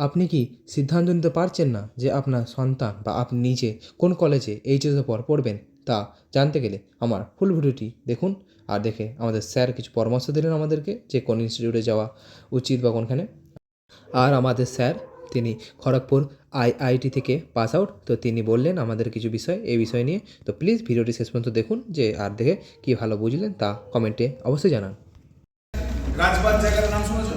আপনি কি সিদ্ধান্ত নিতে পারছেন না যে আপনার সন্তান বা আপনি নিজে কোন কলেজে এইচএসের পর পড়বেন? তা জানতে গেলে আমার ফুল ভিডিওটি দেখুন। আর দেখে আমাদের স্যার কিছু পরামর্শ দিলেন আমাদেরকে যে কোন ইনস্টিটিউটে যাওয়া উচিত বা কোনখানে। আর আমাদের স্যার তিনি খড়গপুর আইআইটি থেকে পাস আউট, তো তিনি বললেন আমাদের কিছু বিষয় এই বিষয় নিয়ে। তো প্লিজ ভিডিওটি শেষ পর্যন্ত দেখুন যে আর দেখে কী ভালো বুঝলেন তা কমেন্টে অবশ্যই জানান। রাজবাগ জায়গার নাম শুনেছো?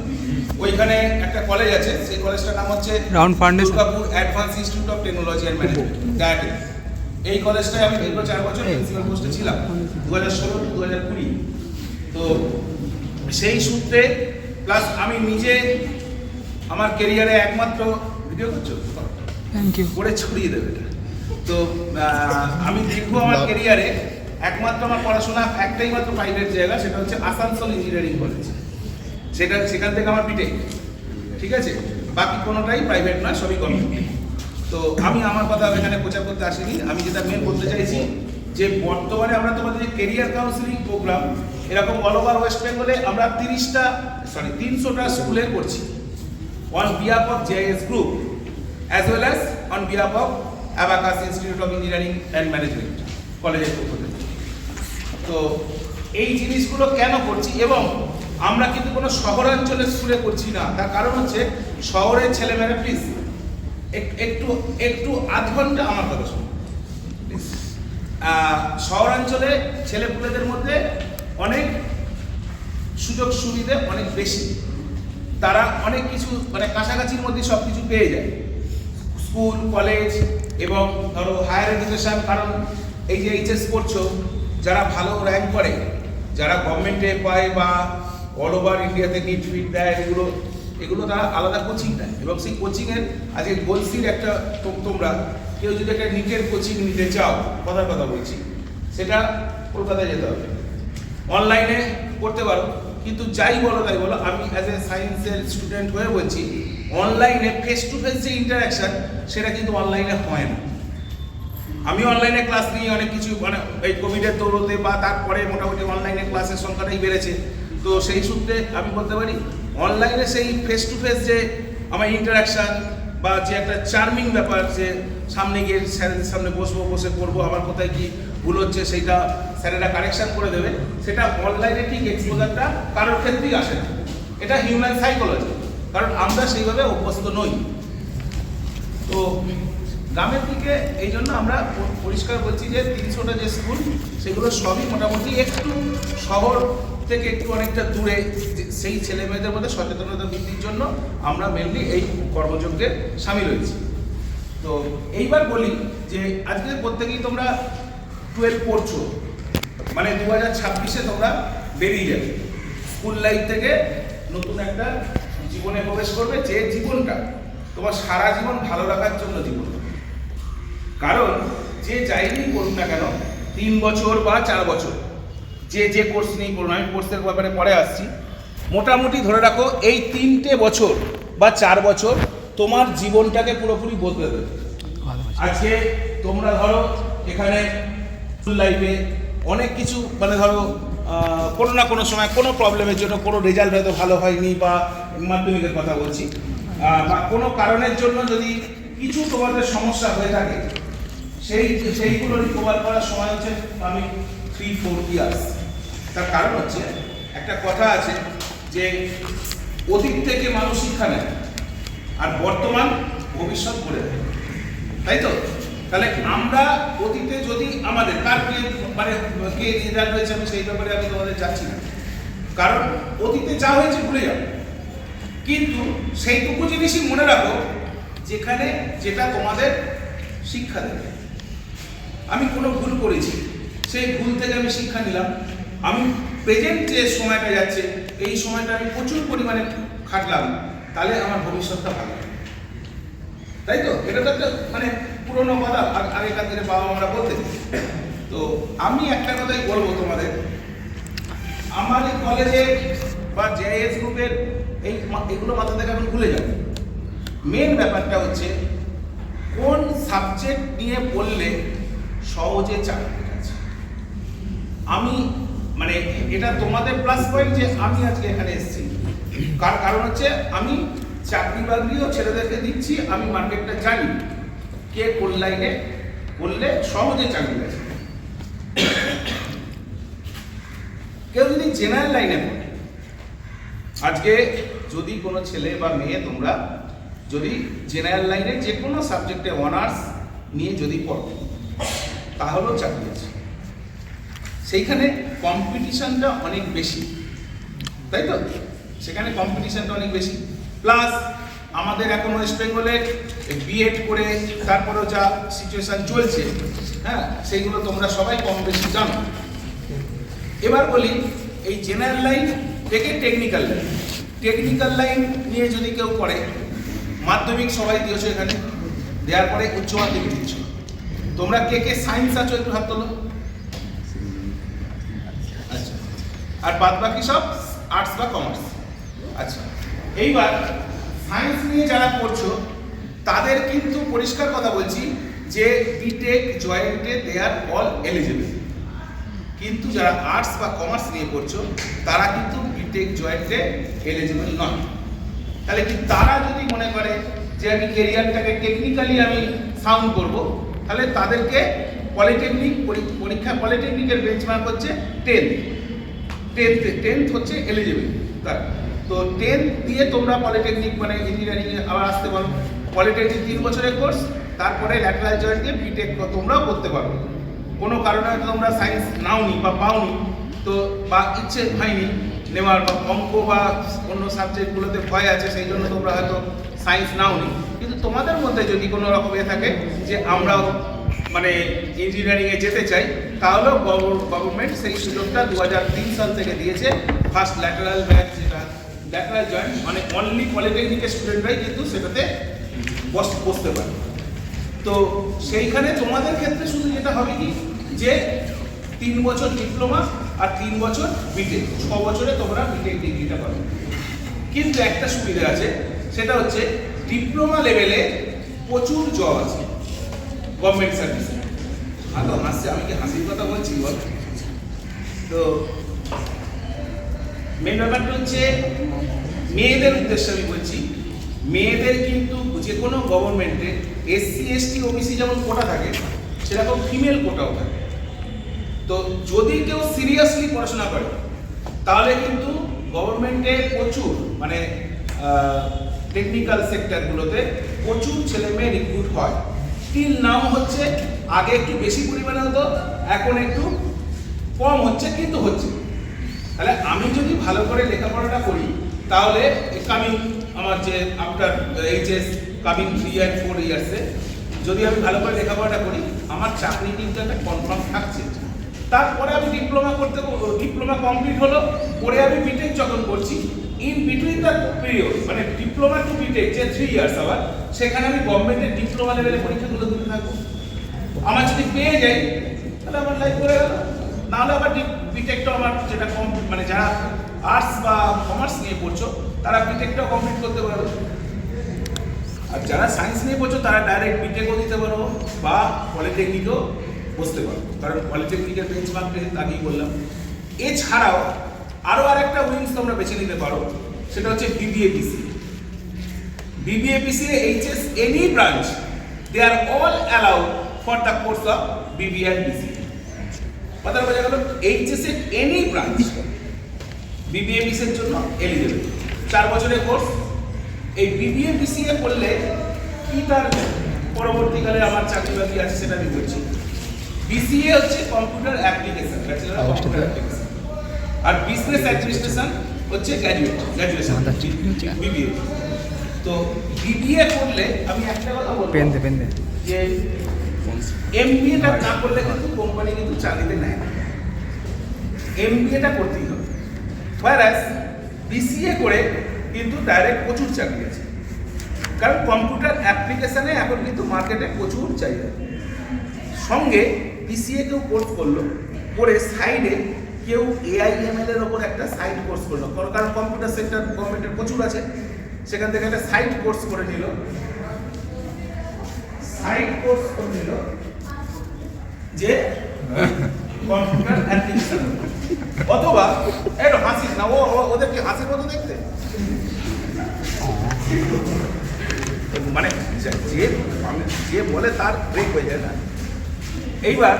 ওইখানে একটা কলেজ আছে, সেই কলেজটার নাম হচ্ছে round foundation Durgapur advance institute of technology and management, ডায়াটেক। এই কলেজটায় আমি দীর্ঘ 4 বছর প্রিন্সিপাল পোস্টে ছিলাম, 2016-2020। তো সেই সূত্রে প্লাস আমি নিজে আমার কেরিয়ারে একমাত্র ভিডিও করছো থ্যাংক ইউ করে ছড়িয়ে দেবে এটা। তো আমি দীর্ঘ আমার কেরিয়ারে একমাত্র আমার পড়াশোনা একটাই মাত্র প্রাইভেট জায়গা, সেটা হচ্ছে আসানসোল ইঞ্জিনিয়ারিং কলেজ। সেখান থেকে আমার বিটেক, ঠিক আছে। বাকি কোনোটাই প্রাইভেট নয়, সবই গভর্নমেন্ট। তো আমি আমার কথা এখানে প্রচার করতে আসিনি। আমি যেটা মেন বলতে চাইছি যে বর্তমানে আমরা তোমাদের যে কেরিয়ার কাউন্সিলিং প্রোগ্রাম, এরকম অল ওভার ওয়েস্ট বেঙ্গলে আমরা 300টা স্কুলে করছি on behalf of JS group as well as on behalf of Abacus Institute of Engineering and Management কলেজের পক্ষ থেকে। তো এই জিনিসগুলো কেন করছি, এবং আমরা কিন্তু কোনো শহরাঞ্চলের স্কুলে করছি না। তার কারণ হচ্ছে শহরের ছেলেমেয়েরা প্লিজ একটু আধ ঘন্টা আমার কথা শুনুন প্লিজ। শহরাঞ্চলে ছেলেপুলেদের মধ্যে অনেক সুযোগ সুবিধে অনেক বেশি, তারা অনেক কিছু মানে কাছাকাছির মধ্যে সব কিছু পেয়ে যায়, স্কুল কলেজ এবং ধরো হায়ার এডুকেশন। কারণ এই যে এইচএস করছো, যারা ভালো র্যাঙ্ক করে, যারা গভর্নমেন্টে পায় বা অল ওভার ইন্ডিয়াতে নিট ফিট দেয়, এগুলো তারা আলাদা কোচিং দেয়। এবং সেই কোচিংয়ের আজকে গোলসির একটা, তোমরা কেউ যদি একটা নিটের কোচিং নিতে চাও, কথা বলছি, সেটা কলকাতায় যেতে হবে, অনলাইনে করতে পারো। কিন্তু যাই বলো তাই বলো, আমি অ্যাজ এ সায়েন্সের স্টুডেন্ট হয়ে বলছি, অনলাইনে ফেস টু ফেস যে ইন্টারাকশন, সেটা কিন্তু অনলাইনে হয় না। আমি অনলাইনে ক্লাস নিয়ে অনেক কিছু মানে এই কোভিডের দৌড়তে বা তারপরে মোটামুটি অনলাইনে ক্লাসের সংখ্যাটাই বেড়েছে। তো সেই সূত্রে আমি বলতে পারি অনলাইনে সেই ফেস টু ফেস যে আমার ইন্টারাকশান বা যে একটা চার্মিং ব্যাপার, যে সামনে গিয়ে স্যারের সামনে বসে পড়বো, আমার কোথায় কি ভুল হচ্ছে সেইটা স্যারেরা কারেকশান করে দেবে, সেটা অনলাইনে ঠিক এক্সপোজারটা কারোর ক্ষেত্রেই আসে না। এটা হিউম্যান সাইকোলজি, কারণ আমরা সেইভাবে অভ্যস্ত নই। তো গ্রামের দিকে এই জন্য আমরা পরিষ্কার বলছি যে 300টা যে স্কুল, সেগুলো সবই মোটামুটি একটু শহর থেকে একটু অনেকটা দূরে। সেই ছেলে মেয়েদের মধ্যে সচেতনতা বৃদ্ধির জন্য আমরা মেনলি এই কর্মযজ্ঞে সামিল হয়েছি। তো এইবার বলি যে আজকে প্রত্যেকেই তোমরা 12 পড়ছো, মানে 2026-এ তোমরা বেরিয়ে যাবে স্কুল লাইফ থেকে, নতুন একটা জীবনে প্রবেশ করবে, যে জীবনটা তোমার সারা জীবন ভালো রাখার জন্য জীবন। কারণ যে যাইনি করুন না কেন, 3 বছর বা 4 বছর যে কোর্স নিয়েই করুন, আমি কোর্সের ব্যাপারে পরে আসছি, মোটামুটি ধরে রাখো এই 3টে বছর বা 4 বছর তোমার জীবনটাকে পুরোপুরি বদলে দেবে। আজকে তোমরা ধরো এখানে স্কুল লাইফে অনেক কিছু মানে ধরো কোনো না কোনো সময় কোনো প্রবলেমের জন্য কোনো রেজাল্ট হয়তো ভালো হয়নি, বা মাধ্যমিকের কথা বলছি, বা কোনো কারণের জন্য যদি কিছু তোমাদের সমস্যা হয়ে থাকে, সেইগুলো রিকভার করার সময় হচ্ছে আমি 3-4 ইয়ার্স। তার কারণ হচ্ছে একটা কথা আছে যে অতীত থেকে মানুষ শিক্ষা নেয় আর বর্তমান ভবিষ্যৎ করে দেয়, তাই তো? তাহলে আমরা অতীতে যদি আমাদের কে রেজাল্ট হয়েছে, আমি সেই ব্যাপারে আমি তোমাদের যাচ্ছি না, কারণ অতীতে যা হয়েছে ভুলে যাবো। কিন্তু সেইটুকু জিনিসই মনে রাখো যেখানে যেটা তোমাদের শিক্ষা দেবে। আমি কোনো ভুল করেছি, সেই ভুল থেকে আমি শিক্ষা নিলাম, আমি প্রেজেন্ট যে সময়টা যাচ্ছে এই সময়টা আমি প্রচুর পরিমাণে খাটলাম, তাহলে আমার ভবিষ্যৎটা ভালো, তাই তো? এটা তো একটা মানে পুরোনো কথা, আগেকার দিনে বাবা মারা বলতেন। তো আমি একটা কথাই বলবো তোমাদের, আমার এই কলেজে বা জেএস গ্রুপের এগুলো মাথা থেকে এখন ভুলে যাবে। মেন ব্যাপারটা হচ্ছে কোন সাবজেক্ট নিয়ে পড়লে সহজে চাকরি আছে। আমি মানে এটা তোমাদের প্লাস পয়েন্ট যে আমি আজকে এখানে এসেছি, কারণ হচ্ছে আমি চাকরি বাকরিও ছেলেদেরকে দিচ্ছি, আমি মার্কেটটা জানি কে কোন লাইনে করলে সহজে চাকরি আছে। কেউ যদি জেনারেল লাইনে পড়ে, আজকে যদি কোনো ছেলে বা মেয়ে তোমরা যদি জেনারেল লাইনে যে কোনো সাবজেক্টে অনার্স নিয়ে যদি পড়ো তাহলেও চাকরি আছে। সেইখানে কম্পিটিশনটা অনেক বেশি, তাই তো? সেখানে কম্পিটিশনটা অনেক বেশি, প্লাস আমাদের এখন ওয়েস্ট বেঙ্গলে বিএড করে তারপরেও যা সিচুয়েশন চলছে, হ্যাঁ, সেইগুলো তোমরা সবাই কম বেশি জানো। এবার বলি এই জেনারেল লাইন থেকে টেকনিক্যাল লাইন। টেকনিক্যাল লাইন নিয়ে যদি কেউ করে, মাধ্যমিক সবাই দিয়েছো এখানে, দেওয়ার পরে উচ্চ মাধ্যমিক দিচ্ছ। তোমরা কে কে সায়েন্স আছো একটু হাত তোলো। আচ্ছা, আর বাদ বাকি সব আর্টস বা কমার্স। আচ্ছা, এইবার সায়েন্স নিয়ে যারা পড়ছো তাদের কিন্তু পরিষ্কার কথা বলছি যে বিটেক জয়েন্টে দে আর অল এলিজিবল। কিন্তু যারা আর্টস বা কমার্স নিয়ে পড়ছো তারা কিন্তু বিটেক জয়েন্টে এলিজিবল নয়। তাহলে কি তারা যদি মনে করে যে আমি কেরিয়ারটাকে টেকনিক্যালি আমি সাউন্ড করব, তাহলে তাদেরকে পলিটেকনিক পরীক্ষা, পলিটেকনিকের বেঞ্চমার্ক হচ্ছে 10th হচ্ছে এলিজিবল। তো 10 দিয়ে তোমরা পলিটেকনিক মানে ইঞ্জিনিয়ারিং আবার আসতে পারো। পলিটেকনিক 3 বছরের কোর্স, তারপরে ল্যাটারাল জয়েন্ট দিয়ে বিটেক তোমরাও করতে পারো। কোনো কারণে হয়তো তোমরা সায়েন্স নাওনি বা পাওনি, তো বা ইচ্ছে হয়নি নেওয়ার, বা অঙ্ক বা অন্য সাবজেক্টগুলোতে ভয় আছে, সেই জন্য তোমরা হয়তো সায়েন্স নাওনি। কিন্তু তোমাদের মধ্যে যদি কোনো রকম থাকে যে আমরাও মানে ইঞ্জিনিয়ারিংয়ে যেতে চাই, তাহলেও গভর্নমেন্ট সেই সুযোগটা 2003 সাল থেকে দিয়েছে। ফার্স্ট ল্যাটারাল ব্যাচ, যেটা ল্যাটারাল জয়েন্ট, মানে অনলি পলিটেকনিকের স্টুডেন্টরাই কিন্তু সেটাতে বসতে পারে। তো সেইখানে তোমাদের ক্ষেত্রে শুধু যেটা হবে কি যে 3 বছর ডিপ্লোমা আর 3 বছর বিটেক, 6 বছরে তোমরা বিটেক ডিগ্রিটা পাবে। কিন্তু একটা সুবিধা আছে, সেটা হচ্ছে ডিপ্লোমা লেভেলে প্রচুর জব আছে গভর্নমেন্ট সার্ভিসে। তো হাসছে, আমি কি হাসির কথা বলছি বল? তো মেন ব্যাপারটা হচ্ছে মেয়েদের উদ্দেশ্যে আমি বলছি, মেয়েদের কিন্তু যে কোনো গভর্নমেন্টে এসসি এসটি ওবিসি যেমন কোটা থাকে, সেরকম ফিমেল কোটাও থাকে। তো যদি কেউ সিরিয়াসলি পড়াশোনা করে তাহলে কিন্তু গভর্নমেন্টে প্রচুর মানে টেকনিক্যাল সেক্টরগুলোতে প্রচুর ছেলে মেয়ে রিক্রুট হয়। স্টিল নাও হচ্ছে, আগে একটু বেশি পরিমাণে হতো, এখন একটু কম হচ্ছে, কিন্তু হচ্ছে। তাহলে আমি যদি ভালো করে লেখাপড়াটা করি, তাহলে কামিং আমার যে আফটার এইচএস কামিং 3 আর 4 ইয়ার্সে যদি আমি ভালো করে লেখাপড়াটা করি, আমার চাকরি কিন্তু একটা কনফার্ম থাকছে। তারপরে আমি ডিপ্লোমা কমপ্লিট হলো, পরে আমি বিটেক যখন করছি, ইন বিটুইন দ্য পিরিয়ড মানে ডিপ্লোমা টু বিটেক যে 3 ইয়ার্স আবার, সেখানে আমি গভর্নমেন্টের ডিপ্লোমা লেভেলের পরীক্ষাগুলো দিতে থাকবো। আমার যদি পেয়ে যাই তাহলে আমার লাইফ করে গেল। নাহলে আবার বিটেকটা আমার যেটা মানে যারা আর্টস বা কমার্স নিয়ে পড়ছো তারা বিটেকটাও কমপ্লিট করতে পারো। আর যারা সায়েন্স নিয়ে পড়ছো তারা ডাইরেক্ট বিটেকও দিতে পারো বা পলিটেকনিকও বসতে পারো, কারণ পলিটেকনিকের বেঞ্চমার্কটা আগেই বললাম। এছাড়াও আরও আরেকটা উইংস তোমরা বেছে নিতে পারো, সেটা হচ্ছে BBAPC. BBAPC HS any branch, they are all allowed for the course of BB and BC. কথা বোঝা গেল? এইচএস এর এনি ব্রাঞ্চ বিবিএপিসি এর জন্য এলিজিবল। 4 বছরের কোর্স। এই বিবিএপিসি করলে কি তার পরবর্তীকালে আমার চাকরি বাকরি আছে সেটা আমি বলছি। বিসিএ হচ্ছে computer application, bachelor of computer application, আর বিজনেস অ্যাডমিনিস্ট্রেশন হচ্ছে গ্র্যাজুয়েশন বিবিএ। তো বিবিএ করলে আমি একটা কথা বলবো, যে এমবিএটা না করলে কিন্তু কোম্পানি কিন্তু চাকরিতে নেয় না, এমবিএটা করতেই হবে। হোয়ারাস বিসিএ করে কিন্তু ডাইরেক্ট প্রচুর চাকরি আছে, কারণ কম্পিউটার অ্যাপ্লিকেশনে এখন কিন্তু মার্কেটে প্রচুর চাহিদা। সঙ্গে বিসিএ কেউ কোর্স করলো, করে সাইডে কেউ এআইএমএল এর ওপর একটা সাইড কোর্স করলো, কারণ কম্পিউটার সেক্টর গভর্নমেন্টের প্রচুর আছে, সেখান থেকে একটা সাইড কোর্স করে নিল, যে কম্পিউটার অ্যাপ্লিকেশন। অথবা একটু হাসিস না, ওদেরকে হাসির মতো দেখতে মানে যে যে বলে তার ব্রেক হয়ে যায় না। এইবার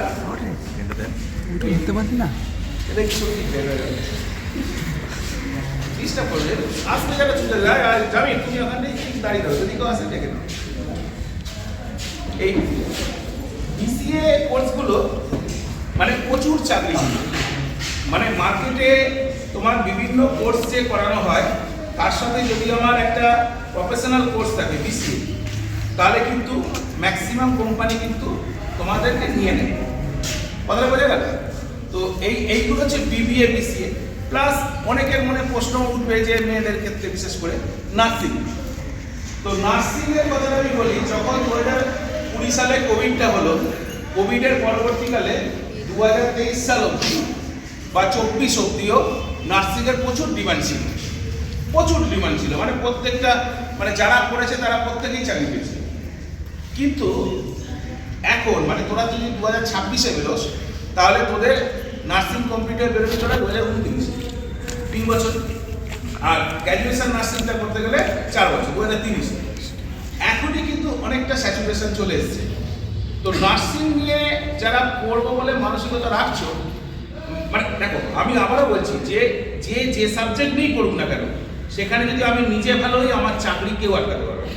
উঠে উঠতে পারছি না। এটা কি সত্যি ডিস্টার্ব করবে, আসতে যারা চলে যায়। আর জানি তুমি ওখানে দাঁড়িয়ে দাও, যদি কেউ আসে ডেকে নাও। এই বিসিএ কোর্সগুলো মানে প্রচুর চাকরি, মানে মার্কেটে তোমার বিভিন্ন কোর্স যে করানো হয় তার সাথে যদি আমার একটা প্রফেশনাল কোর্স থাকে বিসিএ, তাহলে কিন্তু ম্যাক্সিমাম কোম্পানি কিন্তু তোমাদেরকে নিয়ে নেয়। কথাটা বোঝা গেল? তো এইগুলো হচ্ছে বিবিএ বিসিএ প্লাস অনেকের মনে প্রশ্ন উঠবে যে মেয়েদের ক্ষেত্রে বিশেষ করে নার্সিং। তো নার্সিংয়ের কথাটা আমি বলি, যখন 2020 সালে কোভিডটা হলো, কোভিডের পরবর্তীকালে 2023 সাল অবধি বা 24 অবধিও নার্সিংয়ের প্রচুর ডিমান্ড ছিল, প্রচুর ডিমান্ড ছিল। মানে প্রত্যেকটা মানে যারা করেছে তারা প্রত্যেকেই চাকরি পেয়েছে। কিন্তু এখন মানে তোরা যদি 2026-এ বেরোস, তাহলে তোদের নার্সিং কম্পিউটার বেরোবে তোরা 2029, 3 বছর। আর গ্র্যাজুয়েশন নার্সিংটা করতে গেলে 4 বছর, 2030। এখনই কিন্তু অনেকটা স্যাচুরেশন চলে এসছে। তো নার্সিং নিয়ে যারা পড়বো বলে মানসিকতা রাখছো, মানে দেখো আমি আবারও বলছি যে যে যে সাবজেক্ট নিয়েই পড়ুক না কেন, সেখানে যদি আমি নিজে ভালো হই আমার চাকরি কেউ আটকাতে পারবে।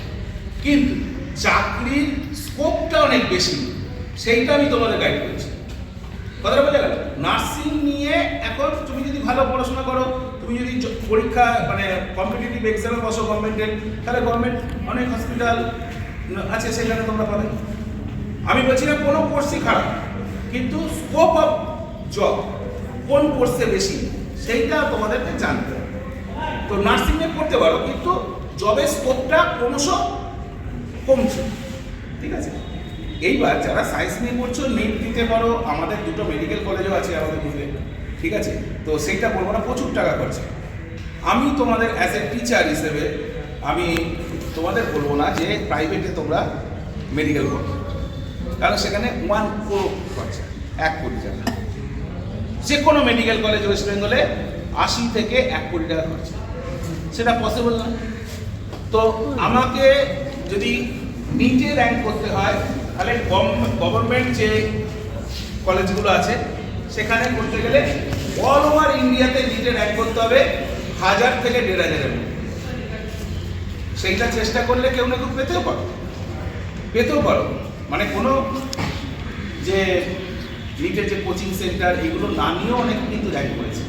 কিন্তু চাকরির স্কোপটা অনেক বেশি, সেইটা আমি তোমাদের গাইড করছি। কথাটা বোঝা গেল? নার্সিং নিয়ে এখন তুমি যদি ভালো পড়াশোনা করো, তুমি যদি পরীক্ষা মানে কম্পিটিটিভ এক্সামে বসো গভর্নমেন্টের, তাহলে গভর্নমেন্ট অনেক হসপিটাল আছে, সেখানে তোমরা পাবে। আমি বলছি না কোনো কোর্সই খারাপ, কিন্তু স্কোপ অফ জব কোন কোর্সে বেশি সেইটা তোমাদেরকে জানতে হবে। তো নার্সিংয়ে করতে পারো, কিন্তু জবের স্কোপটা ক্রমশ কমছে, ঠিক আছে? এইবার যারা সায়েন্স নিয়ে পড়ছো নিট দিতে পারো, আমাদের দুটো মেডিকেল কলেজও আছে আমাদের গ্রুপে, ঠিক আছে? তো সেইটা বলবো না, প্রচুর টাকা খরচা। আমি তোমাদের অ্যাজ এ টিচার হিসেবে আমি তোমাদের বলবো না যে প্রাইভেটে তোমরা মেডিকেল করো, কারণ সেখানে 1 crore খরচা, 1 কোটি টাকা। যে কোনো মেডিকেল কলেজ ওয়েস্ট বেঙ্গলে 80 থেকে 1 কোটি টাকা খরচা, সেটা পসিবল না। তো আমাকে যদি নিটে র্যাঙ্ক করতে হয়, তাহলে গভর্নমেন্ট যে কলেজগুলো আছে সেখানে করতে গেলে অল ওভার ইন্ডিয়াতে নিটে র্যাঙ্ক করতে হবে 1000 থেকে 1500-এর মধ্যে। সেইটা চেষ্টা করলে কেউ না কেউ পেতেও পারো। মানে কোনো যে নিটের যে কোচিং সেন্টার এগুলো না নিয়েও অনেকে কিন্তু র্যাঙ্ক করেছে।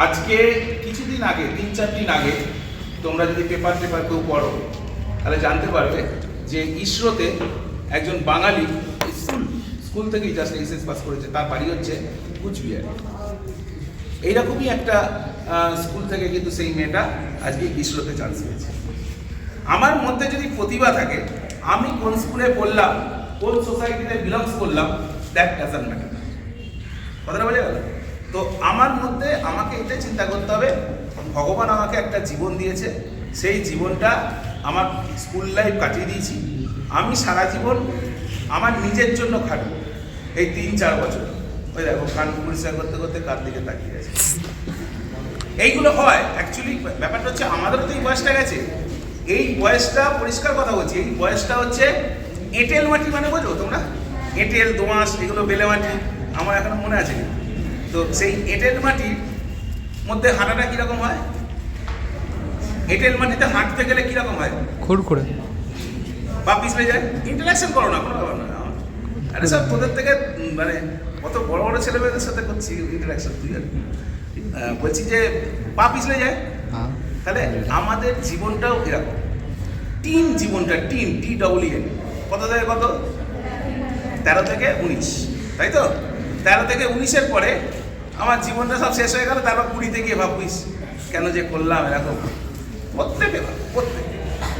আজকে কিছুদিন আগে 3-4 দিন আগে তোমরা যদি পেপার কেউ পড়ো, তাহলে জানতে পারবে যে ইসরোতে একজন বাঙালি স্কুল থেকেই জাস্ট এইচএস পাস করেছে, তার বাড়ি হচ্ছে কুচবিহার। এইরকমই একটা স্কুল থেকে কিন্তু সেই মেয়েটা আজকে ইসরোতে চান্স পেয়েছে। আমার মধ্যে যদি প্রতিভা থাকে, আমি কোন স্কুলে পড়লাম, কোন সোসাইটিতে বিলংস করলাম, দ্যাট ডাজন্ট ম্যাটার। কথাটা বোঝা গেল? তো আমার মধ্যে আমাকে এটা চিন্তা করতে হবে, ভগবান আমাকে একটা জীবন দিয়েছে, সেই জীবনটা আমার স্কুল লাইফ কাটিয়ে দিয়েছি, আমি সারা জীবন আমার নিজের জন্য খাটবো। এই 3-4 বছর ওই দেখো কান পরিষ্কার করতে করতে কার দিকে তাকিয়ে গেছে। এইগুলো হয় অ্যাকচুয়ালি। ব্যাপারটা হচ্ছে আমাদেরও তো এই বয়সটা গেছে, এই বয়সটা পরিষ্কার কথা বলছি, এই বয়সটা হচ্ছে এঁটেল মাটি, মানে বোঝো তোমরা, এঁটেল দোঁয়াশ এগুলো বেলে মাটি আমার এখনো মনে আছে। তো সেই এঁটেল মাটির মধ্যে হাঁটাটা কীরকম হয়, এঁটেল মাটিতে হাঁটতে গেলে কীরকম হয়, খুড়খুড়ে বা পিছলে যায়। ইন্টারাকশন করো না, কোনো ব্যাপার না। আরে সব তোদের থেকে মানে কত বড় বড় ছেলেমেয়েদের সাথে করছি ইন্টারাকশন, তুই বলছি যে পা পিছলে যায়। তাহলে আমাদের জীবনটাও এরকম, জীবনটা TEEN কত থেকে কত, 13 থেকে 19, তাই তো? 13 থেকে 19-এর পরে আমার জীবনটা সব শেষ হয়ে গেল। তারপর 20-তে গিয়ে ভাবিস কেন যে করলাম এরকম। প্রত্যেকে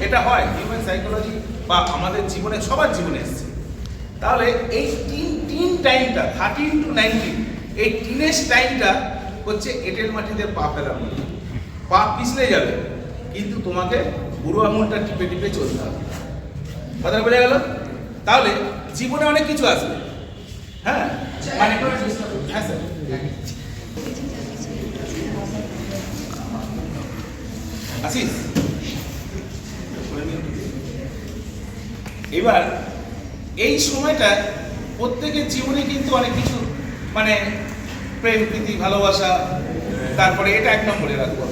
এটা হয়, হিউম্যান সাইকোলজি বা আমাদের জীবনে সবার জীবনে এসছে। তাহলে এই টিন টাইমটা 13 to 19, এই টিনেজ টাইমটা হচ্ছে এঁটেল মাটিতে পা ফেলার মতো। পা পিছলে যাবে, কিন্তু তোমাকে বুড়ো আঙুলটা টিপে টিপে চলতে হবে। কথা বোঝা গেল? তাহলে জীবনে অনেক কিছু আসবে। হ্যাঁ, মানে হ্যাঁ স্যার, আসিস এবার এই সময়টা প্রত্যেকের জীবনে কিন্তু অনেক কিছু মানে প্রেম প্রীতি ভালোবাসা, তারপরে এটা 1 নম্বরে রাখবো।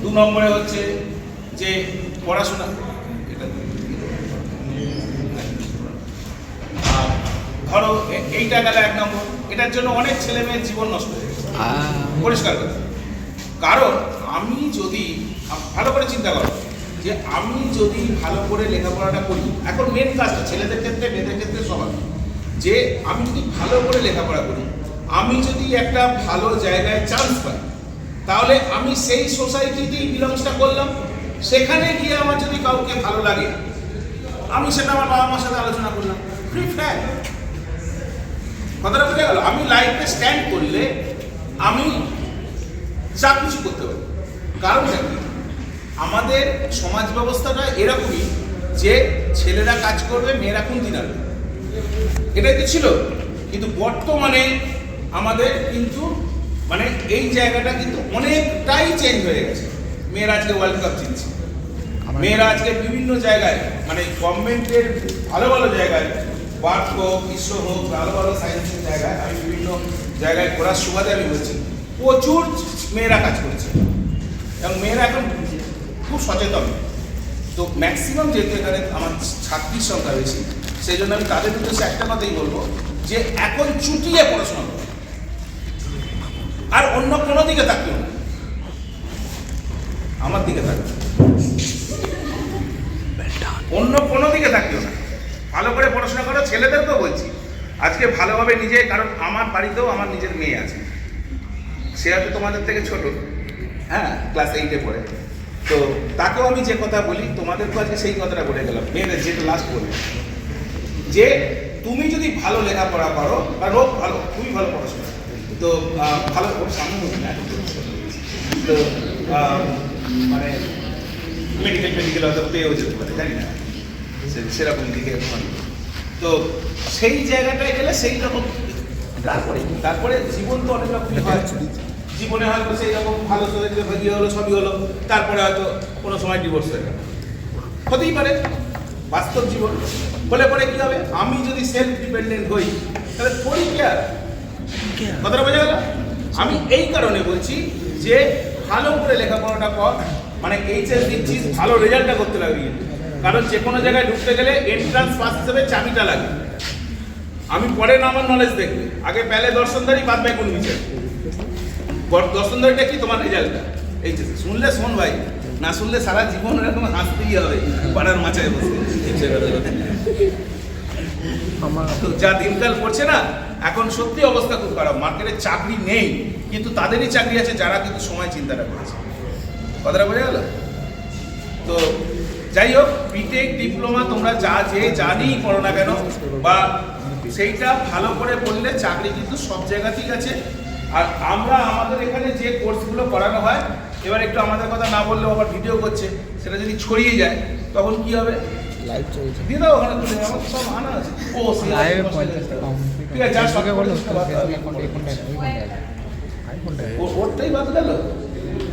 2 নম্বরে হচ্ছে যে পড়াশোনা, এটা ধরো এইটা গেল 1 নম্বর। এটার জন্য অনেক ছেলে মেয়ের জীবন নষ্ট হয়ে গেছে, পরিষ্কার কথা। কারণ আমি যদি ভালো করে চিন্তা করো যে আমি যদি ভালো করে লেখাপড়াটা করি, এখন মেন কাজটা ছেলেদের ক্ষেত্রে মেয়েদের ক্ষেত্রে সবার, যে আমি যদি ভালো করে লেখাপড়া করি, আমি যদি একটা ভালো জায়গায় চান্স পাই, তাহলে আমি সেই সোসাইটিতেই বিলংসটা করলাম। সেখানে গিয়ে আমার যদি কাউকে ভালো লাগে, আমি সেটা আমার বাবা মার সাথে আলোচনা করলাম, ফ্রি ফ্যাক্ট কথাটা বুঝে গেল। আমি লাইফে স্ট্যান্ড করলে আমি যা কিছু করতে পারি। কারণটা কি, আমাদের সমাজ ব্যবস্থাটা এরকমই যে ছেলেরা কাজ করবে, মেয়েরা খুন্তি নাড়বে, এটাই তো ছিল। কিন্তু বর্তমানে আমাদের কিন্তু মানে এই জায়গাটা কিন্তু অনেকটাই চেঞ্জ হয়ে গেছে। মেয়েরা আজকে ওয়ার্ল্ড কাপ জিতছে, মেয়েরা আজকে বিভিন্ন জায়গায় মানে গভর্নমেন্টের ভালো ভালো জায়গায়, বার্ক হোক, ইসরো হোক, ভালো ভালো সায়েন্সের জায়গায়, আমি বিভিন্ন জায়গায় ঘোরার সুবাদে আমি বলছি, প্রচুর মেয়েরা কাজ করছে এবং মেয়েরা এখন খুব সচেতন। তো ম্যাক্সিমাম যেহেতু এখানে আমার ছাত্রীর সংখ্যা বেশি, সেই জন্য আমি তাদের উদ্দেশ্যে একটা কথাই বলবো যে এখন চুটিয়ে পড়াশোনা করো, আর অন্য কোনো দিকে তাকিও না, আমার দিকে তাকিও, অন্য কোনো দিকে তাকিও না, ভালো করে পড়াশোনা করো। ছেলেদেরকেও বলছি আজকে ভালোভাবে নিজে, কারণ আমার বাড়িতেও আমার নিজের মেয়ে আছে, সে হয়তো তোমাদের থেকে ছোট, হ্যাঁ, ক্লাস 8-এ পড়ে। তো তাকেও আমি যে কথা বলি, তোমাদেরকেও আজকে সেই কথাটা বলে গেলাম, মেয়েদের যেটা লাস্ট বলি, যে তুমি যদি ভালো লেখাপড়া করো, আর ও ভালো, খুবই ভালো পড়াশোনা, তো ভালো সামনে তো মানে মেডিকেল হয়তো পেয়েও যেতে পারে, জানি না সেরকম দিকে। তো সেই জায়গাটায় গেলে সেই রকম, তারপরে জীবন তো অনেক রকম হয়, জীবনে হয়তো সেই রকম ভালো ইয়ে হলো, সবই হলো, তারপরে হয়তো কোনো সময় ডিভোর্স হয়ে গেল, হতেই পারে, বাস্তব জীবন। বলে পরে কি হবে, আমি যদি সেলফ ডিপেন্ডেন্ট হই তাহলে থোড়ি কি আর কথাটা বোঝা গেল। আমি এই কারণে বলছি যে ভালো করে লেখাপড়াটা কর, মানে এইচএস দিচ্ছিস, ভালো রেজাল্টটা করতে লাগবে, কারণ যে কোনো জায়গায় ঢুকতে গেলে এন্ট্রান্স পাস হিসেবে চাবিটা লাগে। আমি পরে না আমার নলেজ দেখবে, আগে পেলে দর্শনদারি, বাদ বাই কোন বিচার। দর্শনদারিটা কি তোমার রেজাল্টটা, এইচএস শুনলে শোন ভাই, না শুনলে সারা জীবন এরকম হাসতেই হবে পাড়ার মাচায় বসে। তো যা দিনকাল পড়ছে না, এখন সত্যি অবস্থা খুব খারাপ, মার্কেটে চাকরি নেই, কিন্তু তাদেরই চাকরি আছে যারা কিন্তু সময় চিন্তাটা করেছে। কথাটা বোঝা গেল? তো যাই হোক, বিটেক ডিপ্লোমা তোমরা যে জানিই করো না কেন, বা সেইটা ভালো করে বললে চাকরি কিন্তু সব জায়গাতেই আছে। আর আমরা আমাদের এখানে যে কোর্সগুলো করানো হয়, এবার একটু আমাদের কথা না বললেও আবার ভিডিও করছে, সেটা যদি ছড়িয়ে যায় তখন কি হবে, লাইভ চলছে, দিয়ে দাও ওখানে, তুলে আমার সব আনা আছে। ও লাইভে ঠিক আছে, যা সব বলো ওরটাই বাদ গেল,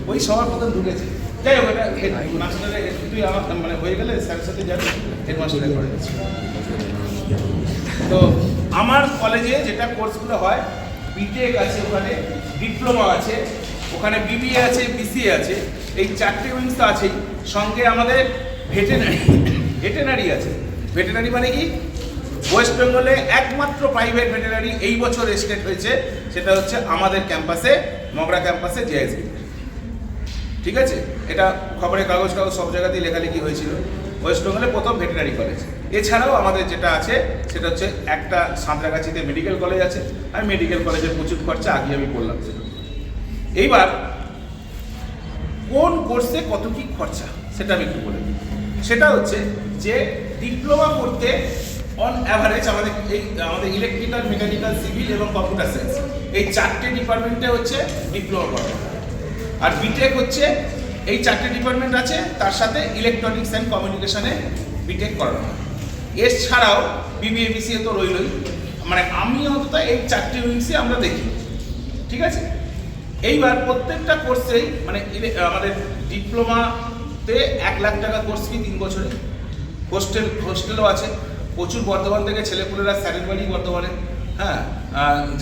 ওই সবার প্রথম ঢুকেছে। যাই হোক, এটা হেডমাস্টারের তুই আমার মানে হয়ে গেলে স্যারের সাথে যাবে, হেডমাস্টারের করে দিচ্ছি। তো আমার কলেজে যেটা কোর্সগুলো হয়, বিটেক আছে, ওখানে ডিপ্লোমা আছে, ওখানে বিবিএ আছে, বিসিএ আছে, এই 4টে উইংস তো আছেই, সঙ্গে আমাদের ভেটেনারি আছে। ভেটেনারি মানে কি, ওয়েস্ট বেঙ্গলে একমাত্র প্রাইভেট ভেটেনারি এই বছর এস্টেট হয়েছে, সেটা হচ্ছে আমাদের ক্যাম্পাসে, মগরা ক্যাম্পাসে জেএসবি। ঠিক আছে, এটা খবরের কাগজ সব জায়গাতেই লেখালেখি হয়েছিল, ওয়েস্ট বেঙ্গলে প্রথম ভেটেনারি কলেজ। এছাড়াও আমাদের যেটা আছে সেটা হচ্ছে একটা সাঁতরাগাছিতে মেডিকেল কলেজ আছে, আর মেডিকেল কলেজের প্রচুর খরচা, আগে আমি বললাম সেটা। এইবার কোন কোর্সে কত কি খরচা সেটা আমি একটু বলে দিই। সেটা হচ্ছে যে ডিপ্লোমা করতে অন অ্যাভারেজ আমাদের ইলেকট্রিক্যাল, মেকানিক্যাল, সিভিল এবং কম্পিউটার সায়েন্স, এই 4টে ডিপার্টমেন্টে হচ্ছে ডিপ্লোমা করা। আর বিটেক হচ্ছে এই 4টে ডিপার্টমেন্ট আছে, তার সাথে ইলেকট্রনিক্স অ্যান্ড কমিউনিকেশনে বিটেক করানো হয়। এছাড়াও বিবিএ বিসিএ তো রইলই, মানে আমি অন্তত এই 4টে উইংসে আমরা দেখি। ঠিক আছে, এইবার প্রত্যেকটা কোর্সেই মানে আমাদের ডিপ্লোমাতে 1 লাখ টাকা কোর্স ফি 3 বছরে, হোস্টেলও আছে, প্রচুর বর্ধমান থেকে ছেলেপুলেরা স্যারেলবাড়ি বর্ধমানে হ্যাঁ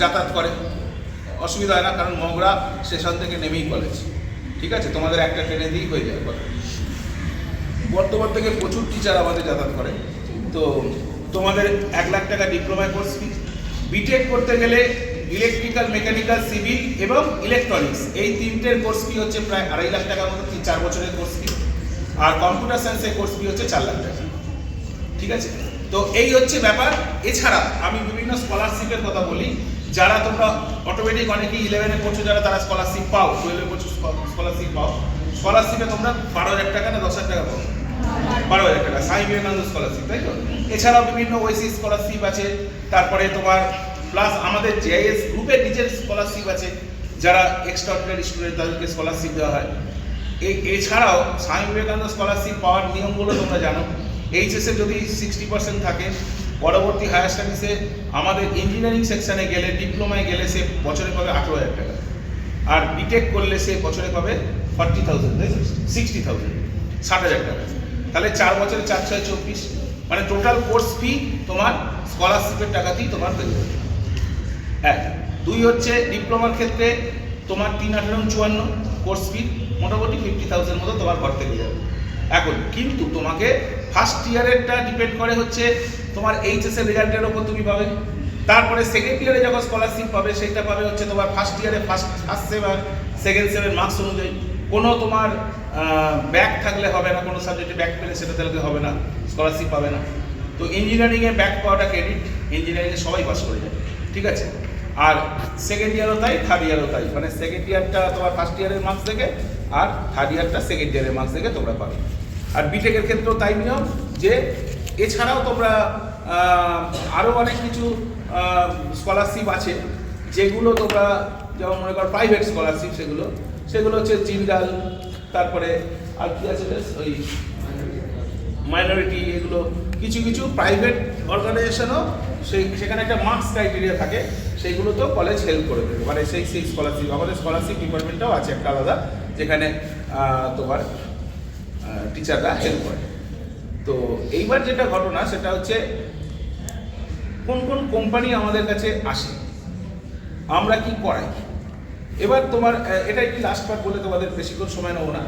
যাতায়াত করে, অসুবিধা হয় না, কারণ মগরা স্টেশন থেকে নেমেই কলেজ, ঠিক আছে, তোমাদের একটা ট্রেনে দিয়েই হয়ে যায়। বর্ধমান থেকে প্রচুর টিচার আমাদের যাতায়াত করে। তো তোমাদের 1 লাখ টাকা ডিপ্লোমা কোর্স ফি। বিটেক করতে গেলে ইলেকট্রিক্যাল, মেকানিক্যাল, সিভিল এবং ইলেকট্রনিক্স এই তিনটের কোর্স ফি হচ্ছে প্রায় 2.5 লাখ টাকার মতো, 4 বছরের কোর্স ফি। আর কম্পিউটার সায়েন্সের কোর্স ফি হচ্ছে 4 লাখ টাকা, ঠিক আছে। তো এই হচ্ছে ব্যাপার। এছাড়া আমি বিভিন্ন স্কলারশিপের কথা বলি, যারা তোমরা অটোমেটিক অনেকেই 11-এ পড়ছো, যারা তারা স্কলারশিপ পাও, 12-এ পড়ছো স্কলারশিপ পাও, স্কলারশিপে তোমরা 12,000 টাকা না 10,000 টাকা পাও, 12,000 টাকা স্বামী বিবেকানন্দ স্কলারশিপ, তাই তো। এছাড়াও বিভিন্ন ওয়েসি স্কলারশিপ আছে, তারপরে তোমার প্লাস আমাদের জেআইএস গ্রুপের নিজের স্কলারশিপ আছে, যারা এক্সট্রাঅর্ডিনারি স্টুডেন্ট তাদেরকে স্কলারশিপ দেওয়া হয়। এছাড়াও স্বামী বিবেকানন্দ স্কলারশিপ পাওয়ার নিয়মগুলো তোমরা জানো। এইচএসে যদি 60% থাকে, পরবর্তী হায়ার স্টাডিজে আমাদের ইঞ্জিনিয়ারিং সেকশনে গেলে, ডিপ্লোমায় গেলে সে বছরে পাবে 18,000 টাকা, আর বিটেক করলে সে বছরে পাবে 40,000, তাই তো, 60,000, 60,000 টাকা। তাহলে 4 বছরে 4 6 24, মানে টোটাল কোর্স ফি তোমার স্কলারশিপের টাকাতেই তোমার পেয়ে যাবে। 1 2 হচ্ছে ডিপ্লোমার ক্ষেত্রে তোমার 3 18 54 কোর্স ফি, মোটামুটি 50,000 মতো তোমার ঘর থেকে যাবে। এখন কিন্তু তোমাকে ফার্স্ট ইয়ারেরটা ডিপেন্ড করে হচ্ছে তোমার এইচএস এর রেজাল্টের ওপর তুমি পাবে। তারপরে সেকেন্ড ইয়ারে যখন স্কলারশিপ পাবে সেটা পাবে হচ্ছে তোমার ফার্স্ট ইয়ারে ফার্স্ট সেম, সেকেন্ড সেমের মার্কস অনুযায়ী। কোনো তোমার ব্যাক থাকলে হবে না, কোনো সাবজেক্টে ব্যাক পেলে সেটা তাহলে হবে না, স্কলারশিপ পাবে না। তো ইঞ্জিনিয়ারিংয়ে ব্যাক পাওয়াটা ক্রেডিট, ইঞ্জিনিয়ারিংয়ে সবাই পাস করে যায়, ঠিক আছে। আর সেকেন্ড ইয়ারও তাই, থার্ড ইয়ারও তাই, মানে সেকেন্ড ইয়ারটা তোমার ফার্স্ট ইয়ারের মার্কস দেখে আর থার্ড ইয়ারটা সেকেন্ড ইয়ারের মার্কস দেখে তোমরা পাবে। আর বিটেকের ক্ষেত্রেও তাই নিয়ম যে এছাড়াও তোমরা আরও অনেক কিছু স্কলারশিপ আছে, যেগুলো তোমরা যেমন মনে করো প্রাইভেট স্কলারশিপ, সেগুলো হচ্ছে জিন্দাল, তারপরে আর কি আছে ওই মাইনরিটি, এগুলো কিছু কিছু প্রাইভেট অর্গানাইজেশনও সেখানে একটা মার্কস ক্রাইটেরিয়া থাকে, সেইগুলোতেও কলেজ হেল্প করে দেবে, মানে সেই স্কলারশিপ। আমাদের স্কলারশিপ ডিপার্টমেন্টটাও আছে একটা আলাদা, যেখানে তোমার টিচাররা হেল্প করে। তো এইবার যেটা ঘটনা সেটা হচ্ছে কোন কোন কোম্পানি আমাদের কাছে আসে, আমরা কি করাই। এবার তোমার এটা একটি লাস্ট পার্ট বলে তোমাদের বেশিক্ষণ সময় নেবো না।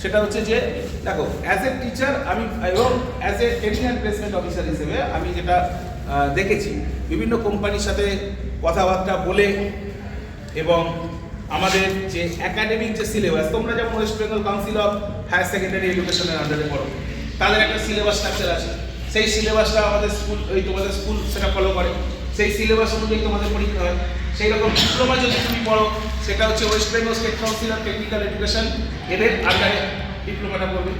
সেটা হচ্ছে যে দেখো, অ্যাজ এ টিচার আমি এবং as a training and placement officer হিসেবে আমি যেটা দেখেছি, বিভিন্ন কোম্পানির সাথে কথাবার্তা বলে এবং আমাদের যে একাডেমিক যে সিলেবাস, তোমরা যেমন West Bengal Council of Higher Secondary এডুকেশনের আন্ডারে পড়ো, তাদের একটা সিলেবাস স্ট্রাকচার আছে, সেই সিলেবাসটা আমাদের স্কুল, তোমাদের স্কুল সেটা ফলো করে, সেই সিলেবাস অনুযায়ী তোমাদের পরীক্ষা হয়। সেই রকম ডিপ্লোমা যদি তুমি পড়ো, সেটা হচ্ছে West Bengal state council of technical education, এদের আন্ডারে ডিপ্লোমাটা করবে।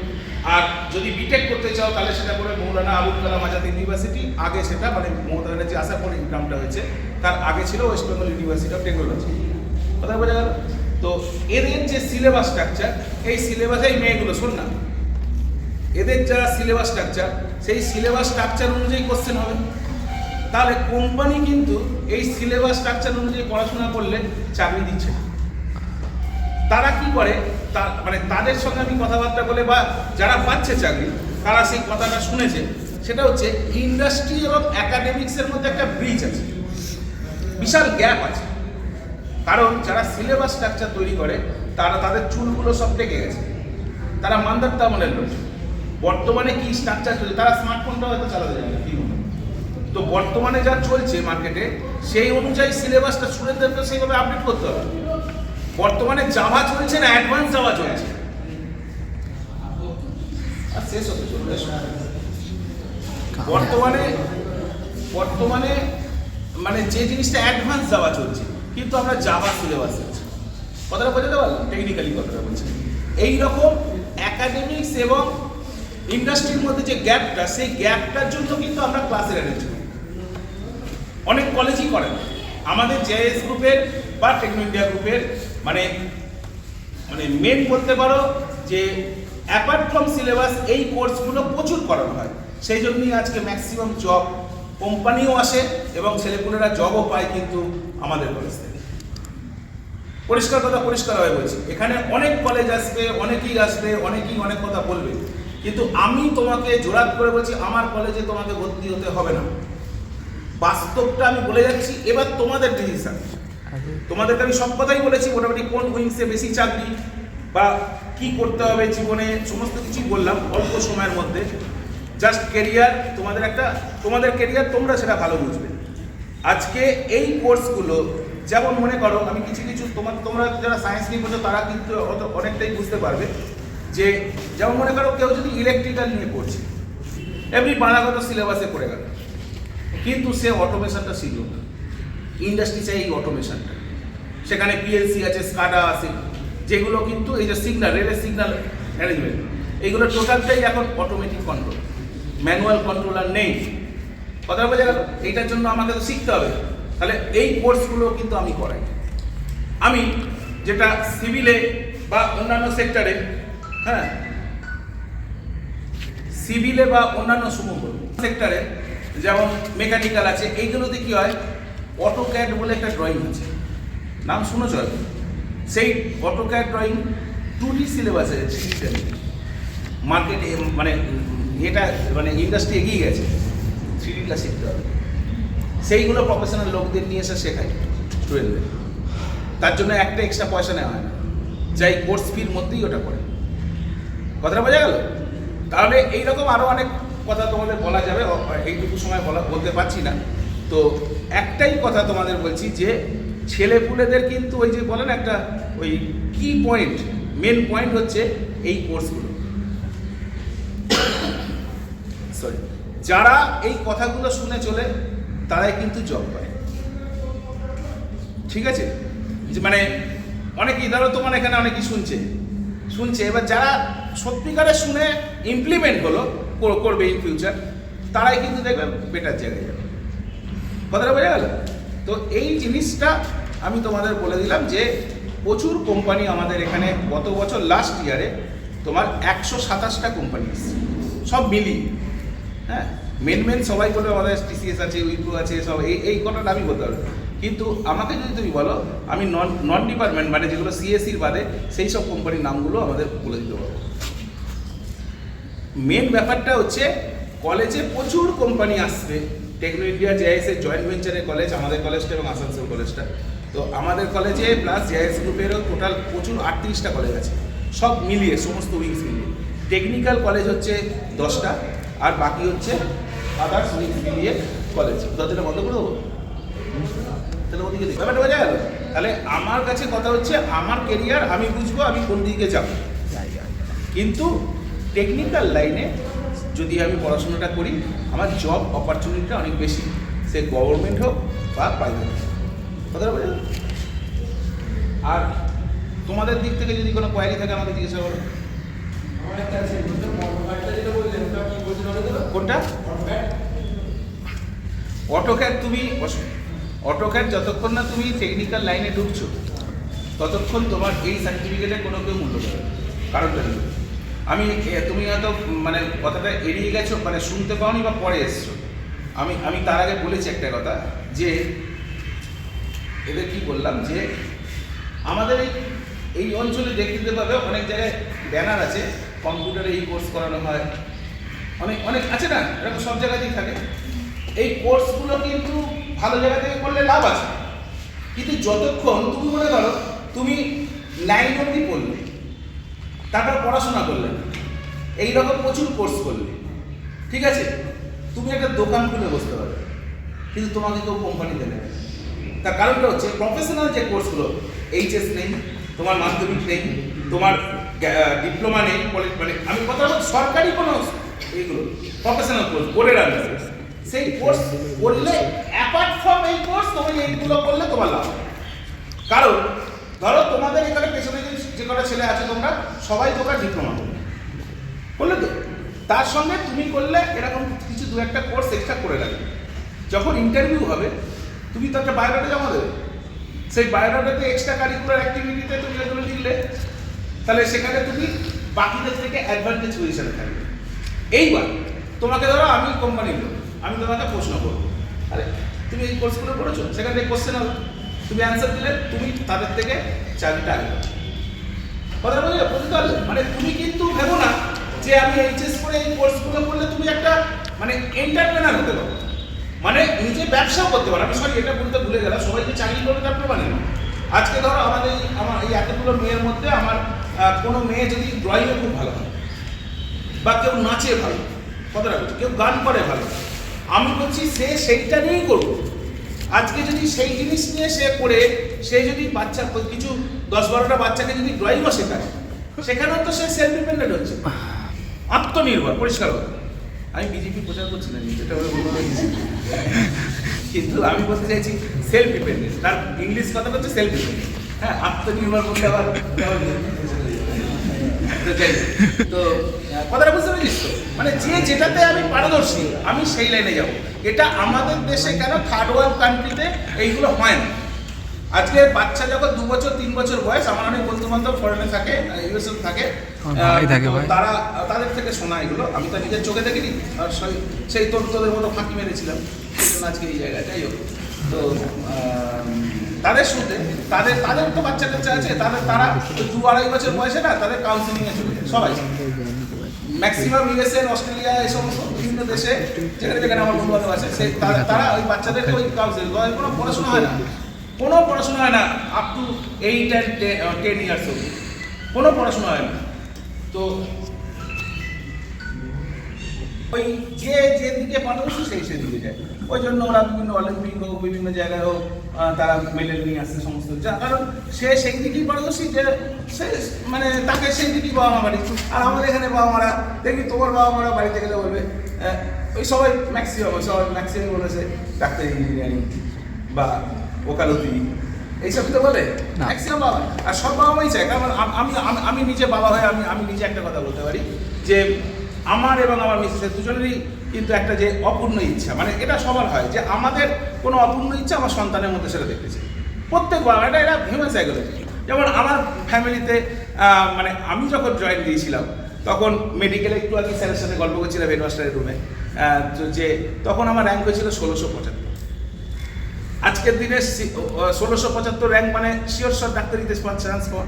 আর যদি বিটেক করতে চাও তাহলে সেটা করে মৌলানা আবুল কালাম আজাদ ইউনিভার্সিটি, আগে সেটা মানে মমতা ব্যানার্জি আসার পরে ইনকামটা হয়েছে, তার আগে ছিল West Bengal university of technology, কথা বোঝা গেল। তো এদের যে সিলেবাস স্ট্রাকচার, এই সিলেবাসে এই মেয়েগুলো শোন না, এদের যারা সিলেবাস স্ট্রাকচার, সেই সিলেবাস স্ট্রাকচার অনুযায়ী কোশ্চেন হবে। তাহলে কোম্পানি কিন্তু এই সিলেবাস স্ট্রাকচার অনুযায়ী পড়াশোনা করলে চাকরি দিচ্ছে না। তারা কি করে, মানে তাদের সঙ্গে আমি কথাবার্তা বলে বা যারা পাচ্ছে চাকরি, তারা সেই কথাটা শুনেছে, সেটা হচ্ছে ইন্ডাস্ট্রি এবং অ্যাকাডেমিক্সের মধ্যে একটা ব্রিজ আছে, বিশাল গ্যাপ আছে। কারণ যারা সিলেবাস স্ট্রাকচার তৈরি করে তারা তাদের চুলগুলো সব টেকে গেছে, তারা মান্দার তামলের লোক। বর্তমানে কি স্ট্রাকচার চলছে, তারা স্মার্টফোনটাও হয়তো চালাতে জানে না, তো বর্তমানে যা চলছে মার্কেটে সেই অনুযায়ী সিলেবাসটা স্টুডেন্টদেরকে সেইভাবে আপডেট করতে হবে। বর্তমানে জাভা চলছে না, অ্যাডভান্স জাভা চলছে, আর শেষ হতে চলবে। বর্তমানে মানে যে জিনিসটা অ্যাডভান্স জাভা চলছে, কিন্তু আমরা জাভা সিলেবাস আছে, কথাটা বোঝাতে পারলাম, টেকনিক্যালি কথাটা বলছি। এইরকম একাডেমিক্স এবং ইন্ডাস্ট্রির মধ্যে যে গ্যাপটা, সেই গ্যাপটার জন্য কিন্তু আমরা ক্লাসের অ্যারেঞ্জ করি, অনেক কলেজই করে না। আমাদের জেএস গ্রুপের বা টেকনো ইন্ডিয়া গ্রুপের মানে মেন বলতে পারো যে অ্যাপার্ট ফ্রম সিলেবাস এই কোর্সগুলো প্রচুর করানো হয়। সেই জন্যই আজকে ম্যাক্সিমাম জব কোম্পানিও আসে এবং ছেলেপুলেরা জবও পায় কিন্তু আমাদের কলেজ থেকে। পরিষ্কার হয়ে বলছি, এখানে অনেক কলেজ আসবে, অনেকেই অনেক কথা বলবে, কিন্তু আমি তোমাকে জোরাত করে বলছি আমার কলেজে তোমাকে ভর্তি হতে হবে না। বাস্তবটা আমি বলে যাচ্ছি, এবার তোমাদের ডিসিশন। তোমাদেরকে আমি সব কথাই বলেছি, মোটামুটি কোন উইংসে বেশি চাকরি বা কি করতে হবে জীবনে, সমস্ত কিছুই বললাম অল্প সময়ের মধ্যে। জাস্ট কেরিয়ার, তোমাদের কেরিয়ার তোমরা সেটা ভালো বুঝবে। আজকে এই কোর্সগুলো যেমন মনে করো, আমি কিছু তোমরা যারা সায়েন্স নিয়ে পড়ছো তারা কিন্তু অনেকটাই বুঝতে পারবে যে যেমন মনে করো কেউ যদি ইলেকট্রিক্যাল নিয়ে পড়ছে, এমনি বানাগত সিলেবাসে পড়ে গেল, কিন্তু সে অটোমেশনটা শিখল না। ইন্ডাস্ট্রি চাই এই অটোমেশনটা, সেখানে পিএলসি আছে, স্কাডা আছে, যেগুলো কিন্তু এই যে সিগন্যাল, রেলের সিগন্যাল ম্যানেজমেন্ট, এইগুলো টোটালটাই এখন অটোমেটিক কন্ট্রোল, ম্যানুয়াল কন্ট্রোলার নেই। কথা বোঝা গেল? এইটার জন্য আমাকে তো শিখতে হবে। তাহলে এই কোর্সগুলো কিন্তু আমি করাই। আমি যেটা সিভিলে বা অন্যান্য সেক্টরে, হ্যাঁ সিভিলে বা অন্যান্য সেক্টরে যেমন মেকানিক্যাল আছে, এইগুলোতে কি হয়, অটোক্যাড বলে একটা ড্রয়িং আছে, নাম শুনেছ? সেই অটোক্যাড ড্রয়িং 2D সিলেবাসে মার্কেটে মানে এটা মানে ইন্ডাস্ট্রি এগিয়ে গেছে, 3Dটা শিখতে হবে। সেইগুলো প্রফেশনাল লোকদের নিয়ে এসে শেখায় স্টুডেন্টদের, তার জন্য একটা এক্সট্রা পয়সা নেওয়া হয় না, যাই কোর্স ফির মধ্যেই ওটা করে। কথাটা বোঝা গেল? তাহলে এইরকম আরও অনেক কথা তোমাদের বলা যাবে, এইটুকু সময় বলতে পারছি না। তো একটাই কথা তোমাদের বলছি যে ছেলেপুলেদের কিন্তু ওই যে বলেন একটা ওই কি পয়েন্ট, মেন পয়েন্ট হচ্ছে এই কোর্সগুলো। সরি, যারা এই কথাগুলো শুনে চলে তারাই কিন্তু জব পায়, ঠিক আছে? মানে অনেকেই ধরো তোমার এখানে অনেকেই শুনছে, এবার যারা সত্যিকারে শুনে ইমপ্লিমেন্ট করবে ইন ফিউচার, তারাই কিন্তু দেখবে বেটার জায়গায় যাবে। কথাটা বোঝা গেল? তো এই জিনিসটা আমি তোমাদের বলে দিলাম যে প্রচুর কোম্পানি আমাদের এখানে গত বছর লাস্ট ইয়ারে তোমার 127টা কোম্পানি এসছে, সব মিলিয়ে। হ্যাঁ, মেন সবাই বলবে আমাদের টিসিএস আছে, উইপ্রো আছে, সব এই কথাটা আমি বলতে পারবো। কিন্তু আমাকে যদি তুমি বলো, আমি নন ডিপার্টমেন্ট মানে যেগুলো সিএসসির বাদে সেই সব কোম্পানির নামগুলো আমাদের বলে দিতে পারবো। মেন ব্যাপারটা হচ্ছে কলেজে প্রচুর কোম্পানি আসবে। টেকনো ইন্ডিয়া জেআইএস এর জয়েন্ট ভেঞ্চারের কলেজ আমাদের কলেজটা এবং আসানসোল কলেজটা। তো আমাদের কলেজে প্লাস জেআইএস গ্রুপেরও টোটাল প্রচুর 38টা কলেজ আছে, সব মিলিয়ে সমস্ত উইংস মিলিয়ে। টেকনিক্যাল কলেজ হচ্ছে 10টা, আর বাকি হচ্ছে আদার্স উইংস মিলিয়ে কলেজ। দরজাটা বন্ধ করে দেবো তাহলে ওদিকে দেখি ব্যাপারটা বোঝা গেল? তাহলে আমার কাছে কথা হচ্ছে আমার কেরিয়ার আমি বুঝবো আমি কোন দিকে যাব, কিন্তু টেকনিক্যাল লাইনে যদি আমি পড়াশোনাটা করি আমার জব অপরচুনিটিটা অনেক বেশি, সে গভর্নমেন্ট হোক বা প্রাইভেট হোক। কথাটা বোঝা গেল? আর তোমাদের দিক থেকে যদি কোনো কোয়ারি থাকে আমাকে জিজ্ঞাসা করো। কোনটা? অটোক্যাড যতক্ষণ না তুমি টেকনিক্যাল লাইনে ঢুকছো ততক্ষণ তোমার এই সার্টিফিকেটে কোনো কেউ মূল্য দেবে। কারণটা নেই, তুমি হয়তো মানে কথাটা এড়িয়ে গেছো, মানে শুনতে পাওনি বা পরে এসছো। আমি তার আগে বলেছি একটা কথা, যে এদের কি বললাম যে আমাদের এই অঞ্চলে দেখতে পাবে অনেক জায়গায় ব্যানার আছে, কম্পিউটারে এই কোর্স করানো হয়, অনেক আছে না, এরকম সব জায়গাতেই থাকে। এই কোর্সগুলো কিন্তু ভালো জায়গা থেকে করলে লাভ আছে, কিন্তু যতক্ষণ তুমি মনে করো তুমি 9 অবধি পড়লে, তারপর পড়াশোনা করলে না, এইরকম প্রচুর কোর্স করলে, ঠিক আছে, তুমি একটা দোকান খুলে বসতে পারবে, কিন্তু তোমাকে কেউ কোম্পানিতে নেবে। তার কারণটা হচ্ছে প্রফেশনাল যে কোর্সগুলো, এইচএস নেই, তোমার মাধ্যমিক নেই, তোমার ডিপ্লোমা নেই, মানে আমি কথা বলছি সরকারি কোনো এইগুলো প্রফেশনাল কোর্স বোর্ডের আন্ডারে, সেই কোর্স করলে অ্যাপার্ট ফ্রম এই কোর্স তুমি এইগুলো করলে তোমার লাভ। কারণ ধরো তোমাদের এখানে পেছনে যে কটা ছেলে আছে তোমরা সবাই তোমার ডিপ্লোমা করলে তো, তার সঙ্গে তুমি করলে এরকম কিছু 2-1টা কোর্স এক্সট্রা করে রাখবে। যখন ইন্টারভিউ হবে তুমি তো একটা বায়োডাটা জমা দেবে, সেই বায়োডাটাতে এক্সট্রা কারিকুলার অ্যাক্টিভিটিতে তুমি এগুলো লিখলে, তাহলে সেখানে তুমি বাকিদের থেকে অ্যাডভান্টেজ পজিশনে থাকবে। এইবার তোমাকে ধরো আমি কোম্পানির লোক, আমি তোমাকে প্রশ্ন করবো, আরে তুমি এই কোর্সগুলো করেছো, সেখান থেকে কোশ্চেন হবে, তুমি অ্যান্সার দিলে তুমি তাদের থেকে চাকরিটা আগে কথা বুঝতে পারলে? মানে তুমি কিন্তু ভেবো না যে আমি এইচএস করে এই কোর্সগুলো করলে তুমি একটা মানে এন্টারপ্রেনার হতে পারো, মানে নিজে ব্যবসাও করতে পারো। আমি সরি এটা বলতে ভুলে গেলাম, সবাইকে চাকরি করতে আপনি মানে না। আজকে ধরো আমার এই এতগুলো মেয়ের মধ্যে আমার কোনো মেয়ে যদি ড্রয়িংয়ে খুব ভালো হয়, বা কেউ নাচে ভালো, কথাটা বলছি, কেউ গান করে ভালো, আমি বলছি সে সেইটা নিয়েই করবো। আজকে যদি সেই জিনিস নিয়ে সে করে, সে যদি বাচ্চা কিছু 10-12টা বাচ্চাকে যদি ড্রয়িংও শেখায়, সেখানেও তো সে সেলফ ডিপেন্ডেন্ট হচ্ছে, আত্মনির্ভর। পরিষ্কার কথা, আমি বিজেপি প্রচার করছি না, এটা কিন্তু আমি বলতে চাইছি সেলফ ডিপেন্ডেন্ট, তার ইংলিশ কথাটা হচ্ছে সেলফ ডিপেন্ডেন্ট। হ্যাঁ, আত্মনির্ভর বলতে আবার তো কথাটা বুঝতে পেরেছিস তো, মানে যে যেটাতে আমি পারদর্শী আমি সেই লাইনে যাব। এটা আমাদের দেশে কেন থার্ড ওয়ার্ল্ড কান্ট্রিতে এইগুলো হয় না। আজকে বাচ্চা যখন 2 বছর 3 বছর বয়স, আমার অনেক বন্ধু বান্ধব ফরেনে থাকে, ইউএসএ থাকে, তারা তাদের থেকে শোনা এগুলো, আমি তো নিজের চোখে দেখিনি। আর সেই তোদের মতো ফাঁকি মেরেছিলাম, সেই জন্য আজকে এই জায়গায়। যাই হোক, তো তাদের শুনতে তাদের তো বাচ্চা কাচ্চা আছে, তারা 2-2.5 বছর বয়সে না তাদের কাউন্সিলিংয়ে চলে যায় সবাই। ম্যাক্সিমাম ইউএসএ, অস্ট্রেলিয়া, এই সমস্ত বিভিন্ন দেশে যেখানে আমার বন্ধু বান্ধব আছে, তারা ওই বাচ্চাদেরকে ওই কাউন্সিলিং, কোনো পড়াশোনা হয় না, কোনো পড়াশোনা হয় না, আপ টু 8 and 10 ইয়ার্স অবধি কোনো পড়াশোনা হয় না। তো ওই যেদিকে পারদর্শী সেই দিকে যায়। ওই জন্য ওরা বিভিন্ন অলিম্পিক হোক, বিভিন্ন জায়গায় হোক, তারা মেডেল নিয়ে আসছে সমস্ত, কারণ সে সেই দিকেই পারদর্শী, যে সে মানে তাকে সেই দিকেই বাবা মা বাড়ি। আর আমাদের এখানে বাবা মারা দেখবি, তোমার বাবা মারা বাড়িতে গেলে বলবে, ওই সবাই ম্যাক্সিমাম বলেছে ডাক্তারি, ইঞ্জিনিয়ারিং বা ওকালতি, এইসব তো বলে ম্যাক্সিমাম বাবা। আর সব বাবা মাই চায়, কারণ আমি নিজে বাবা হয়ে আমি নিজে একটা কথা বলতে পারি যে আমার এবং আমার মিসেসের দুজনেরই কিন্তু একটা যে অপূর্ণ ইচ্ছা, মানে এটা সবার হয়, যে আমাদের কোনো অপূর্ণ ইচ্ছা আমার সন্তানের মধ্যে সেটা দেখতে চাই প্রত্যেক বাবা। এটা হিউম্যান সাইকোলজি। যেমন আমার ফ্যামিলিতে মানে আমি যখন জয়েন দিয়েছিলাম, তখন মেডিকেলে একটু আগে স্যারের সাথে গল্প করছিলাম হেডমাস্টারের রুমে, যে তখন আমার র্যাঙ্ক হয়েছিল 1675। আজকের দিনে 1675 র্যাঙ্ক মানে শিওর ডাক্তারিতে চান্স পাওয়া।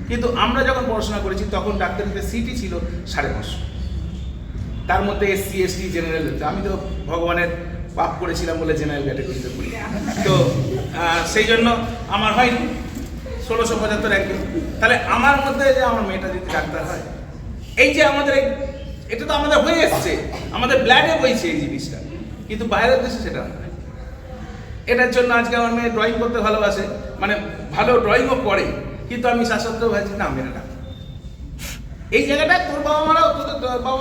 কিন্তু আমরা যখন পড়াশোনা করেছি তখন ডাক্তারিতে সিটি ছিল 550, তার মধ্যে এসসি এসটি জেনারেল। আমি তো ভগবানের পাপ করেছিলাম বলে জেনারেল ক্যাটাগরিতে পড়ি, তো সেই জন্য আমার হয়নি 1675 র্যাঙ্কে। তাহলে আমার মধ্যে যে আমার মেয়েটা যদি ডাক্তার হয়, এই যে আমাদের এটা তো আমাদের হয়ে এসছে, আমাদের ব্লাডে বইছে এই জিনিসটা, কিন্তু বাইরের দেশে সেটা হয়। এটার জন্য আজকে আমার মেয়ে ড্রয়িং করতে ভালোবাসে, মানে ভালো ড্রয়িংও করে, কিন্তু আমি শাসত্রেও ভাবছি না মেয়েটা। এই জায়গাটা তোর বাবা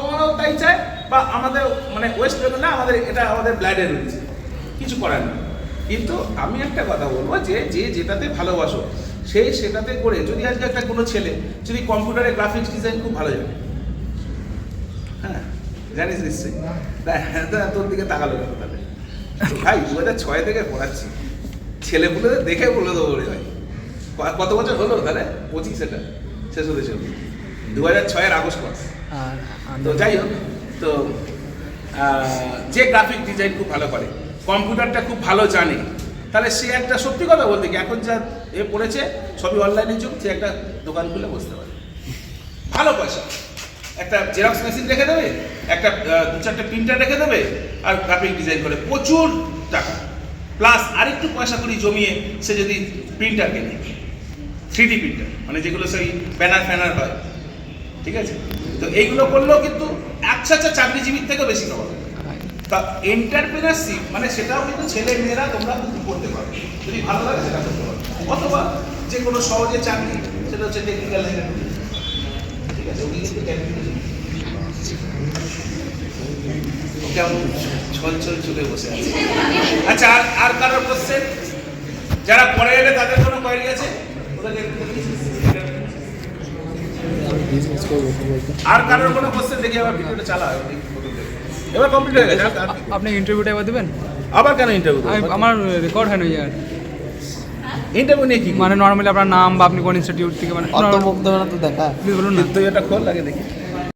মারাও তাই চায়, বা আমাদের মানে ওয়েস্ট বেঙ্গল না, এটা আমাদের ব্লাডে রয়েছে, কিছু করার নেই। কিন্তু আমি একটা কথা বলবো, যে যেটাতে ভালোবাসো সেটাতে করে, যদি আজকে একটা কোনো ছেলে যদি কম্পিউটারে গ্রাফিক্স ডিজাইন খুব ভালো জানে, হ্যাঁ জানিস নিশ্চয়ই, তোর দিকে তাকালো কেন তাহলে? ভাই 2006 থেকে পড়াচ্ছি, ছেলেপুলেদের দেখে বলে দেবো রে ভাই। কত বছর হলো তাহলে? 25, এটা শেষ হতে চলবে 2006 আগস্ট মাস। তো যাই হোক, তো যে গ্রাফিক ডিজাইন খুব ভালো করে, কম্পিউটারটা খুব ভালো জানে, তাহলে সে একটা, সত্যি কথা বলতে কি, এখন যা পড়েছে সবই অনলাইনের যুগ, সে একটা দোকান খুলে বসতে পারে, ভালো পয়সা, একটা জেরক্স মেশিন রেখে দেবে, একটা 2-4টে প্রিন্টার রেখে দেবে, আর গ্রাফিক ডিজাইন করে প্রচুর টাকা, প্লাস আরেকটু পয়সা করি জমিয়ে সে যদি প্রিন্টার কেনে, 3D প্রিন্টার, মানে যেগুলো সেই ব্যানার হয়, ঠিক আছে? তো এইগুলো করলেও কিন্তু একটা চাকরিজীবীর থেকে বেশি পাবে। তা এন্টারপ্রেনারশিপ মানে সেটাও কিন্তু ছেলে মেয়েরা তোমরা কিন্তু করতে পারো, যদি ভালো লাগে সেটা করতে পারো। অথবা যে কোনো সহজে চাকরি, সেটা হচ্ছে টেকনিক্যাল লাইনে, ঠিক আছে? ওকে কিন্তু কেমন ছল চুলে বসে আছে। আচ্ছা, আর কারোর কোশ্চেন? যারা পরে এলে তাদের কোনো কোয়েরি আছে? আর কারোর কোনো কোশ্চেন? দেখি আবার ভিডিওটা চালা, এবার কমপ্লিট হয়ে গেছে। আপনি ইন্টারভিউটা এবার দেবেন? আবার কেন ইন্টারভিউ? আমার রেকর্ড হয় না ইয়ার। ইন্টারভিউ নিয়ে কি মানে নর্মালি আপনার নাম বা আপনি কোন ইনস্টিটিউট থেকে, মানে অত বক্তব্য না তো দেখা, প্লিজ বলুন না। তুই এটা খোল লাগে দেখি।